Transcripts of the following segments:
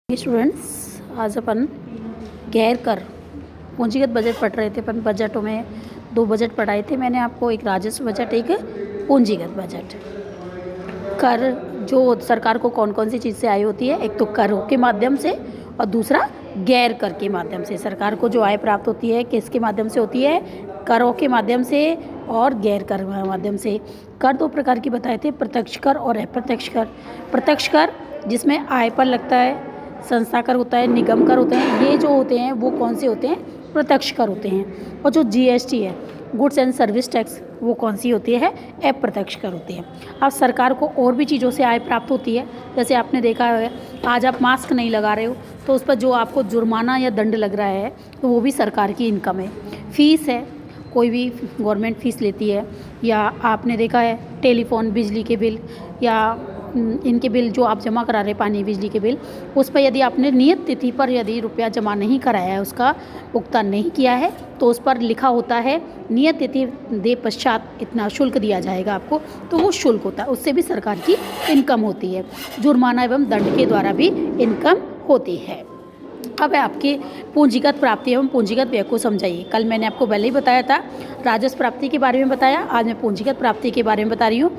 Students, आज अपन गैर कर पूंजीगत बजट पढ़ रहे थे। अपन बजटों में दो बजट पढ़ाए थे मैंने आपको, एक राजस्व बजट, एक पूंजीगत बजट। कर जो सरकार को कौन कौन सी चीज़ से आय होती है, एक तो करों के माध्यम से और दूसरा गैर कर के माध्यम से। सरकार को जो आय प्राप्त होती है किसके माध्यम से होती है, करों के माध्यम से और गैर कर के माध्यम से। कर दो प्रकार की बताए थे, प्रत्यक्ष कर और अप्रत्यक्ष कर। प्रत्यक्ष कर जिसमें आय पर लगता है, संस्था कर होता है, निगम कर होते हैं, ये जो होते हैं वो कौन से होते हैं, प्रत्यक्ष कर होते हैं। और जो जीएसटी है, गुड्स एंड सर्विस टैक्स, वो कौन सी होती है, अप्रत्यक्ष कर होती है। अब सरकार को और भी चीज़ों से आय प्राप्त होती है, जैसे आपने देखा है आज आप मास्क नहीं लगा रहे हो तो उस पर जो आपको जुर्माना या दंड लग रहा है तो वो भी सरकार की इनकम है। फीस है, कोई भी गवर्नमेंट फीस लेती है, या आपने देखा है टेलीफोन, बिजली के बिल या इनके बिल जो आप जमा करा रहे हैं, पानी बिजली के बिल, उस पर यदि आपने नियत तिथि पर यदि रुपया जमा नहीं कराया है, उसका भुगतान नहीं किया है, तो उस पर लिखा होता है नियत तिथि दे पश्चात इतना शुल्क दिया जाएगा आपको, तो वो शुल्क होता है, उससे भी सरकार की इनकम होती है। जुर्माना एवं दंड के द्वारा भी इनकम होती है। अब है आपकी पूंजीगत प्राप्ति एवं पूंजीगत व्यय को समझाइए। कल मैंने आपको पहले ही बताया था, राजस्व प्राप्ति के बारे में बताया, आज मैं पूंजीगत प्राप्ति के बारे में बता रही हूँ।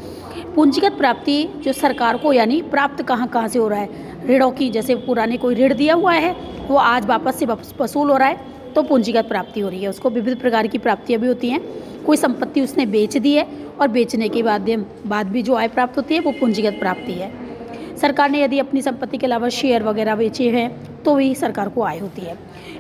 पूंजीगत प्राप्ति जो सरकार को यानी प्राप्त कहाँ कहाँ से हो रहा है, ऋणों की, जैसे पुराने कोई ऋण दिया हुआ है वो आज वापस से वसूल हो रहा है तो पूंजीगत प्राप्ति हो रही है। उसको विविध प्रकार की प्राप्तियाँ भी होती हैं। कोई संपत्ति उसने बेच दी है और बेचने के बाद भी जो आय प्राप्त होती है वो पूंजीगत प्राप्ति है। सरकार ने यदि अपनी संपत्ति के अलावा शेयर वगैरह बेचे हैं तो भी सरकार को आय होती है।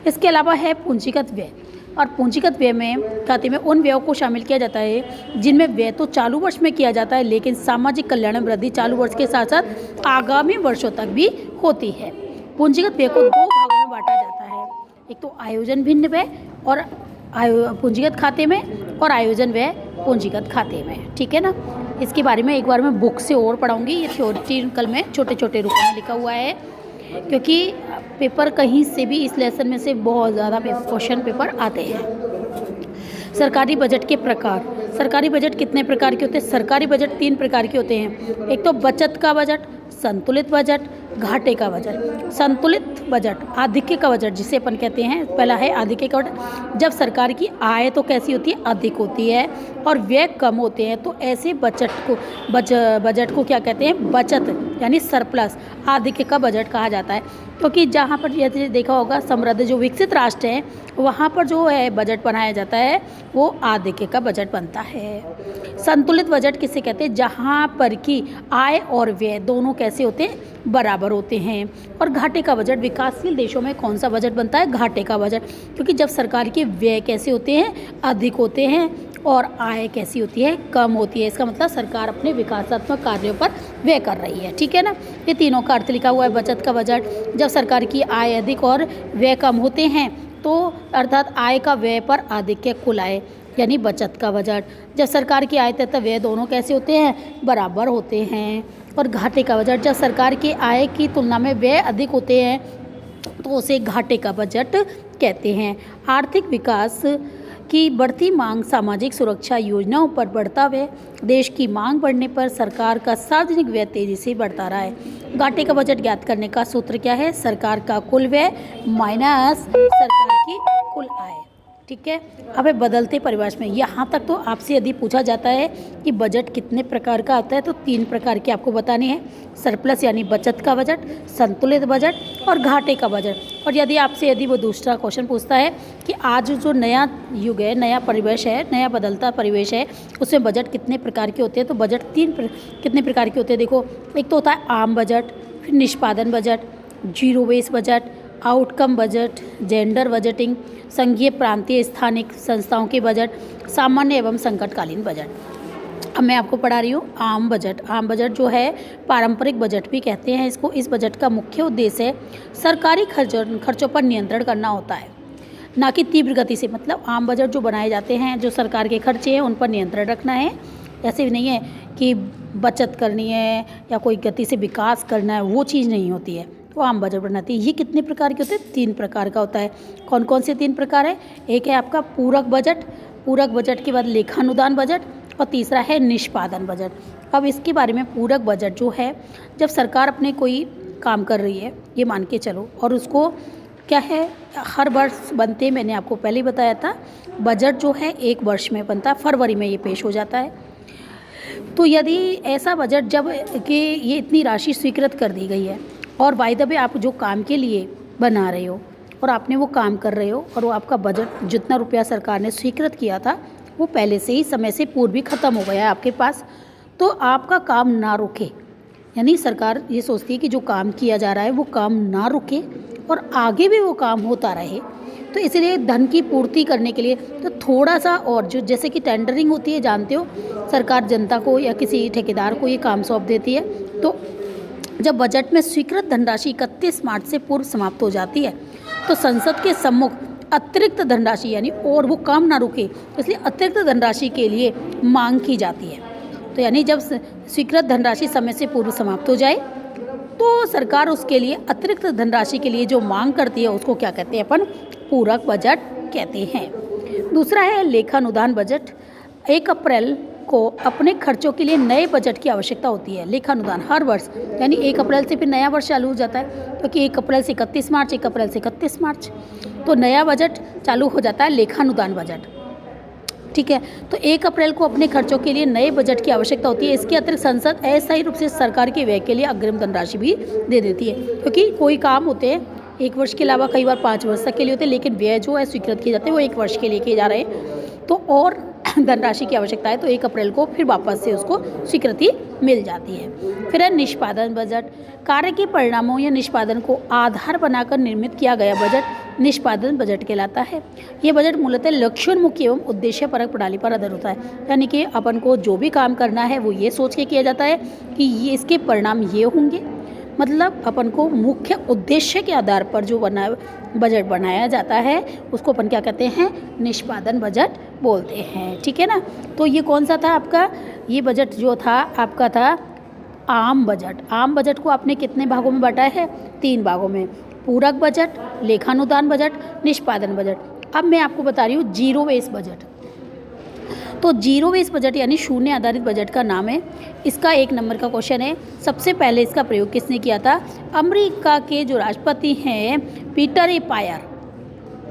इसके अलावा है पूंजीगत व्यय, और पूंजीगत व्यय में खाते में उन व्ययों को शामिल किया जाता है जिनमें व्यय तो चालू वर्ष में किया जाता है लेकिन सामाजिक कल्याण में वृद्धि चालू वर्ष के साथ साथ आगामी वर्षों तक भी होती है। पूंजीगत व्यय को दो भागों में बांटा जाता है, एक तो आयोजन भिन्न व्यय और पूंजीगत खाते में, और आयोजन व्यय पूंजीगत खाते में। ठीक है ना, इसके बारे में एक बार मैं बुक से और पढ़ाऊंगी। ये थ्योरेटिकल में छोटे छोटे रूपों में लिखा हुआ है, क्योंकि पेपर कहीं से भी इस लेसन में से बहुत ज़्यादा क्वेश्चन पेपर आते हैं। सरकारी बजट के प्रकार। सरकारी बजट कितने प्रकार के होते हैं? सरकारी बजट 3 प्रकार के होते हैं, एक तो बचत का बजट, संतुलित बजट, घाटे का बजट। संतुलित बजट, आधिक्य का बजट जिसे अपन कहते हैं, पहला है आधिक्य का बजट। जब सरकार की आय तो कैसी होती है, अधिक होती है, और व्यय कम होते हैं, तो ऐसे बजट को क्या कहते हैं, बचत यानी सरप्लस, आधिक्य का बजट कहा जाता है। क्योंकि जहाँ पर यदि देखा होगा समृद्ध जो विकसित राष्ट्र हैं वहाँ पर जो है बजट बनाया जाता है वो आधिक्य का बजट बनता है। संतुलित बजट किसे कहते हैं, जहाँ पर कि आय और व्यय दोनों कैसे होते हैं, बराबर होते हैं। और घाटे का बजट, विकासशील देशों में कौन सा बजट बनता है, घाटे का बजट, क्योंकि जब सरकार के व्यय कैसे होते हैं, अधिक होते हैं, और आय कैसी होती है, कम होती है। इसका मतलब सरकार अपने विकासात्मक कार्यों पर व्यय कर रही है। ठीक है ना, ये तीनों का अर्थ लिखा हुआ है। बचत का बजट, जब सरकार की आय अधिक और व्यय कम होते हैं तो अर्थात आय का व्यय पर आधिक्य कुल आय यानी बचत का बजट। जब सरकार की आय तथा व्यय दोनों कैसे होते हैं, बराबर होते हैं। और घाटे का बजट, जब सरकार की आय की तुलना में व्यय अधिक होते हैं तो उसे घाटे का बजट कहते हैं। आर्थिक विकास की बढ़ती मांग, सामाजिक सुरक्षा योजनाओं पर बढ़ता व्यय, देश की मांग बढ़ने पर सरकार का सार्वजनिक व्यय तेजी से बढ़ता रहा है। घाटे का बजट ज्ञात करने का सूत्र क्या है, सरकार का कुल व्यय माइनस सरकार की कुल आय। ठीक है, अब बदलते परिवेश में, यहाँ तक तो आपसे यदि पूछा जाता है कि बजट कितने प्रकार का आता है तो 3 प्रकार के आपको बताने हैं, सरप्लस यानी बचत का बजट, संतुलित बजट और घाटे का बजट। और यदि वो दूसरा क्वेश्चन पूछता है कि आज जो नया युग है, नया परिवेश है, नया बदलता परिवेश है, उसमें बजट कितने प्रकार के होते हैं, तो बजट कितने प्रकार के होते हैं देखो, एक तो होता है आम बजट, फिर निष्पादन budget, zero base budget, outcome budget, gender budgeting, संघीय प्रांतीय स्थानिक संस्थाओं के बजट, सामान्य एवं संकटकालीन बजट। अब मैं आपको पढ़ा रही हूँ आम बजट। आम बजट जो है पारंपरिक बजट भी कहते हैं इसको। इस बजट का मुख्य उद्देश्य है सरकारी खर्चों पर नियंत्रण करना होता है, ना कि तीव्र गति से। मतलब आम बजट जो बनाए जाते हैं, जो सरकार के खर्चे हैं उन पर नियंत्रण रखना है। ऐसे भी नहीं है कि बचत करनी है या कोई गति से विकास करना है, वो चीज़ नहीं होती है, वो आम बजट बनाती है। ये कितने प्रकार के होते हैं, 3 प्रकार का होता है। कौन कौन से 3 प्रकार है, एक है आपका पूरक बजट, पूरक बजट के बाद लेखानुदान बजट, और तीसरा है निष्पादन बजट। अब इसके बारे में पूरक बजट जो है, जब सरकार अपने कोई काम कर रही है, ये मान के चलो। और उसको क्या है, हर वर्ष बनते, मैंने आपको पहले ही बताया था, बजट जो है 1 वर्ष में बनता है, फरवरी में ये पेश हो जाता है। तो यदि ऐसा बजट जब कि ये इतनी राशि स्वीकृत कर दी गई है और बाय द वे आप जो काम के लिए बना रहे हो और आपने वो काम कर रहे हो और वो आपका बजट जितना रुपया सरकार ने स्वीकृत किया था वो पहले से ही समय से पूर्व ही ख़त्म हो गया है आपके पास, तो आपका काम ना रुके। यानी सरकार ये सोचती है कि जो काम किया जा रहा है वो काम ना रुके और आगे भी वो काम होता रहे। तो इसलिए धन की पूर्ति करने के लिए तो थोड़ा सा और, जो जैसे कि टेंडरिंग होती है, जानते हो, सरकार जनता को या किसी ठेकेदार को ये काम सौंप देती है। तो जब बजट में स्वीकृत धनराशि 31 मार्च से पूर्व समाप्त हो जाती है तो संसद के सम्मुख अतिरिक्त धनराशि, यानी और वो काम ना रुके इसलिए अतिरिक्त धनराशि के लिए मांग की जाती है। तो यानी जब स्वीकृत धनराशि समय से पूर्व समाप्त हो जाए तो सरकार उसके लिए अतिरिक्त धनराशि के लिए जो मांग करती है उसको क्या कहते हैं अपन, पूरक बजट कहते हैं। दूसरा है लेखानुदान बजट। 1 अप्रैल को अपने खर्चों के लिए नए बजट की आवश्यकता होती है। लेखानुदान हर वर्ष, यानी 1 अप्रैल से फिर नया वर्ष चालू हो जाता है, क्योंकि 1 अप्रैल से 31 मार्च, 1 अप्रैल से 31 मार्च तो नया बजट चालू हो जाता है, लेखानुदान बजट। ठीक है, तो 1 अप्रैल को अपने खर्चों के लिए नए बजट की आवश्यकता होती है। इसके अतिरिक्त संसद अस्थायी रूप से सरकार के व्यय के लिए अग्रिम धनराशि भी दे देती है, क्योंकि कोई काम होते हैं 1 वर्ष के अलावा कई बार 5 वर्ष तक के लिए होते हैं, लेकिन व्यय जो है स्वीकृत किए जाते हैं वो 1 वर्ष के लिए किए जा रहे हैं, तो और धनराशि की आवश्यकता है तो 1 अप्रैल को फिर वापस से उसको स्वीकृति मिल जाती है। फिर है निष्पादन बजट। कार्य के परिणामों या निष्पादन को आधार बनाकर निर्मित किया गया बजट निष्पादन बजट कहलाता है। ये बजट मूलतः लक्ष्योन्मुखी एवं उद्देश्यपरक प्रणाली पर आधारित होता है, यानी कि अपन को जो भी काम करना है वो ये सोच के किया जाता है कि ये इसके परिणाम ये होंगे, मतलब अपन को मुख्य उद्देश्य के आधार पर जो बजट बनाया जाता है उसको अपन क्या कहते हैं, निष्पादन बजट बोलते हैं। ठीक है ना, तो ये कौन सा था आपका, ये बजट जो था आपका था आम बजट। आम बजट को आपने कितने भागों में बांटा है, 3 भागों में, पूरक बजट, लेखानुदान बजट, निष्पादन बजट। अब मैं आपको बता रही हूँ जीरो बेस बजट। तो जीरो बेस बजट यानी शून्य आधारित बजट का नाम है। इसका 1 नंबर का क्वेश्चन है, सबसे पहले इसका प्रयोग किसने किया था, अमेरिका के जो राष्ट्रपति हैं पीटर ए पायर,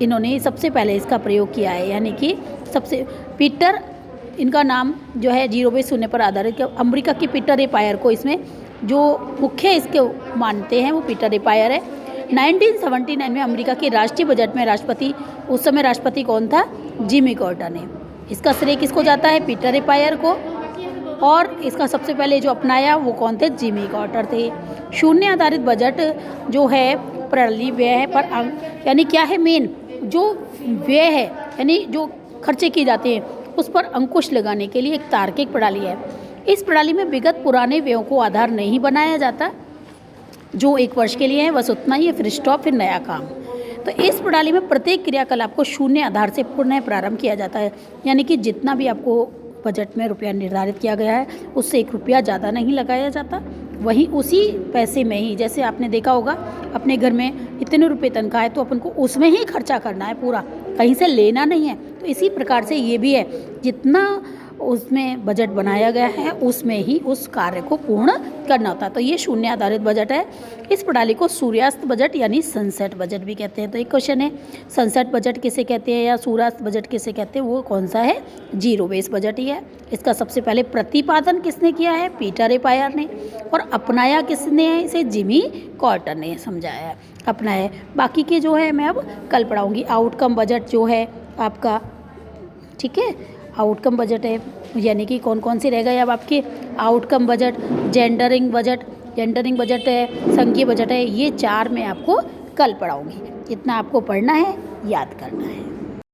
इन्होंने सबसे पहले इसका प्रयोग किया है। यानी कि सबसे पीटर, इनका नाम जो है जीरो बेस शून्य पर आधारित, अमेरिका के पीटर ए पायर को इसमें जो मुख्य इसके मानते हैं वो पीटर ए पायर है। 1979 में अमेरिका के राष्ट्रीय बजट में राष्ट्रपति, उस समय राष्ट्रपति कौन था, जिमी कार्टर है। इसका श्रेय किसको जाता है, पीटर ए पायर को, और इसका सबसे पहले जो अपनाया वो कौन थे, जिमी कार्टर थे। शून्य आधारित बजट जो है प्रणाली व्यय है पर यानी क्या है, मेन जो व्यय है यानी जो खर्चे किए जाते हैं उस पर अंकुश लगाने के लिए एक तार्किक प्रणाली है। इस प्रणाली में विगत पुराने व्ययों को आधार नहीं बनाया जाता, जो 1 वर्ष के लिए है बस उतना ही है, फिर स्टॉप, फिर नया काम। तो इस प्रणाली में प्रत्येक क्रियाकलाप को शून्य आधार से पुनः प्रारंभ किया जाता है, यानी कि जितना भी आपको बजट में रुपया निर्धारित किया गया है उससे 1 रुपया ज़्यादा नहीं लगाया जाता, वहीं उसी पैसे में ही, जैसे आपने देखा होगा अपने घर में इतने रुपये तनख्वाह है तो अपन को उसमें ही खर्चा करना है पूरा, कहीं से लेना नहीं है। तो इसी प्रकार से ये भी है, जितना उसमें बजट बनाया गया है उसमें ही उस कार्य को पूर्ण करना होता है। तो ये शून्य आधारित बजट है। इस प्रणाली को सूर्यास्त बजट यानी सनसेट बजट भी कहते हैं। तो एक क्वेश्चन है, सनसेट बजट किसे कहते हैं या सूर्यास्त बजट किसे कहते हैं, वो कौन सा है, जीरो बेस बजट ही है। इसका सबसे पहले प्रतिपादन किसने किया है, पीटर ए पायर ने, और अपनाया किसने है इसे, जिमी कार्टर ने समझाया है, अपनाया। बाकी के जो है मैं अब कल पढ़ाऊँगी। आउटकम बजट जो है आपका, ठीक है, आउटकम बजट है, यानी कि कौन कौन से रह गए अब आपके, आउटकम बजट, जेंडरिंग बजट है, संघीय बजट है, ये 4 मैं आपको कल पढ़ाऊँगी। इतना आपको पढ़ना है, याद करना है।